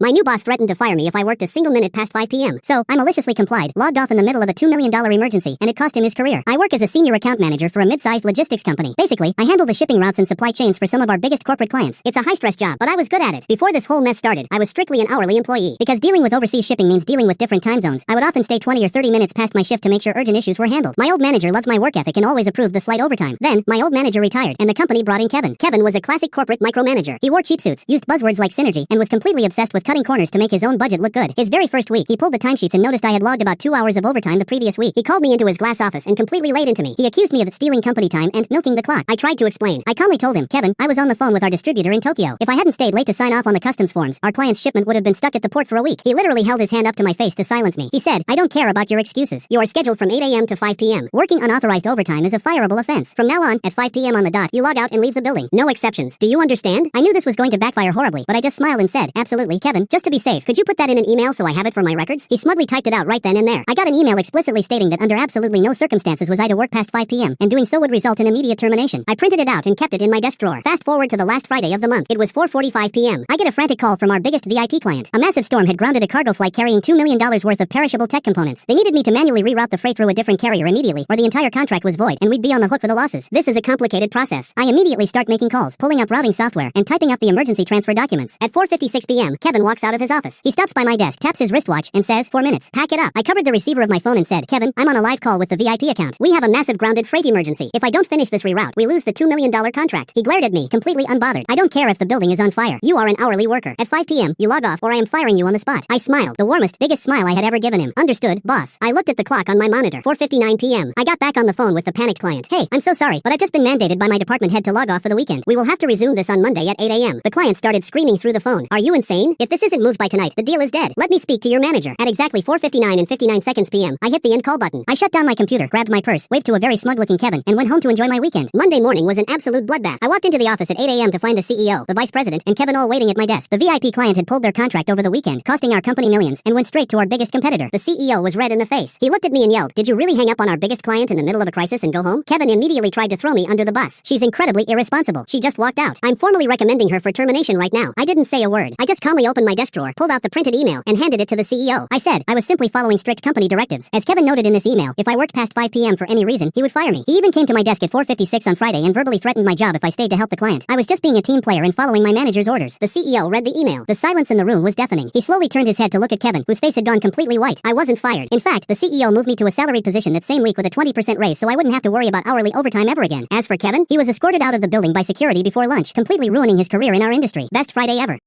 My new boss threatened to fire me if I worked a single minute past 5 p.m. So, I maliciously complied, logged off in the middle of a $2 million emergency, and it cost him his career. I work as a senior account manager for a mid-sized logistics company. Basically, I handle the shipping routes and supply chains for some of our biggest corporate clients. It's a high-stress job, but I was good at it. Before this whole mess started, I was strictly an hourly employee. Because dealing with overseas shipping means dealing with different time zones, I would often stay 20 or 30 minutes past my shift to make sure urgent issues were handled. My old manager loved my work ethic and always approved the slight overtime. Then, my old manager retired, and the company brought in Kevin. Kevin was a classic corporate micromanager. He wore cheap suits, used buzzwords like synergy, and was completely obsessed with cutting corners to make his own budget look good. His very first week, he pulled the timesheets and noticed I had logged about 2 hours of overtime the previous week. He called me into his glass office and completely laid into me. He accused me of stealing company time and milking the clock. I tried to explain. I calmly told him, Kevin, I was on the phone with our distributor in Tokyo. If I hadn't stayed late to sign off on the customs forms, our client's shipment would have been stuck at the port for a week. He literally held his hand up to my face to silence me. He said, I don't care about your excuses. You are scheduled from 8 a.m. to 5 p.m. Working unauthorized overtime is a fireable offense. From now on, at 5 p.m. on the dot, you log out and leave the building. No exceptions. Do you understand? I knew this was going to backfire horribly, but I just smiled and said, absolutely, Kevin. Just to be safe, could you put that in an email so I have it for my records? He smugly typed it out right then and there. I got an email explicitly stating that under absolutely no circumstances was I to work past 5 p.m., and doing so would result in immediate termination. I printed it out and kept it in my desk drawer. Fast forward to the last Friday of the month. It was 4:45 p.m. I get a frantic call from our biggest VIP client. A massive storm had grounded a cargo flight carrying $2 million worth of perishable tech components. They needed me to manually reroute the freight through a different carrier immediately, or the entire contract was void, and we'd be on the hook for the losses. This is a complicated process. I immediately start making calls, pulling up routing software, and typing up the emergency transfer documents. At 4:56 p.m., Kevin walks out of his office. He stops by my desk, taps his wristwatch, and says, 4 minutes. Pack it up. I covered the receiver of my phone and said, Kevin, I'm on a live call with the VIP account. We have a massive grounded freight emergency. If I don't finish this reroute, we lose the $2 million contract. He glared at me, completely unbothered. I don't care if the building is on fire. You are an hourly worker. At 5 p.m., you log off or I am firing you on the spot. I smiled, the warmest, biggest smile I had ever given him. Understood, boss. I looked at the clock on my monitor. 4:59 p.m. I got back on the phone with the panicked client. Hey, I'm so sorry, but I've just been mandated by my department head to log off for the weekend. We will have to resume this on Monday at 8 a.m. The client started screaming through the phone. Are you insane? If this isn't moved by tonight, the deal is dead. Let me speak to your manager. At exactly 4:59 and 59 seconds p.m., I hit the end call button. I shut down my computer, grabbed my purse, waved to a very smug-looking Kevin, and went home to enjoy my weekend. Monday morning was an absolute bloodbath. I walked into the office at 8 a.m. to find the CEO, the vice president, and Kevin all waiting at my desk. The VIP client had pulled their contract over the weekend, costing our company millions, and went straight to our biggest competitor. The CEO was red in the face. He looked at me and yelled, did you really hang up on our biggest client in the middle of a crisis and go home? Kevin immediately tried to throw me under the bus. She's incredibly irresponsible. She just walked out. I'm formally recommending her for termination right now. I didn't say a word. I just calmly opened my desk drawer, pulled out the printed email, and handed it to the CEO. I said, I was simply following strict company directives. As Kevin noted in this email, if I worked past 5 p.m. for any reason, he would fire me. He even came to my desk at 4:56 on Friday and verbally threatened my job if I stayed to help the client. I was just being a team player and following my manager's orders. The CEO read the email. The silence in the room was deafening. He slowly turned his head to look at Kevin, whose face had gone completely white. I wasn't fired. In fact, the CEO moved me to a salaried position that same week with a 20% raise so I wouldn't have to worry about hourly overtime ever again. As for Kevin, he was escorted out of the building by security before lunch, completely ruining his career in our industry. Best Friday ever.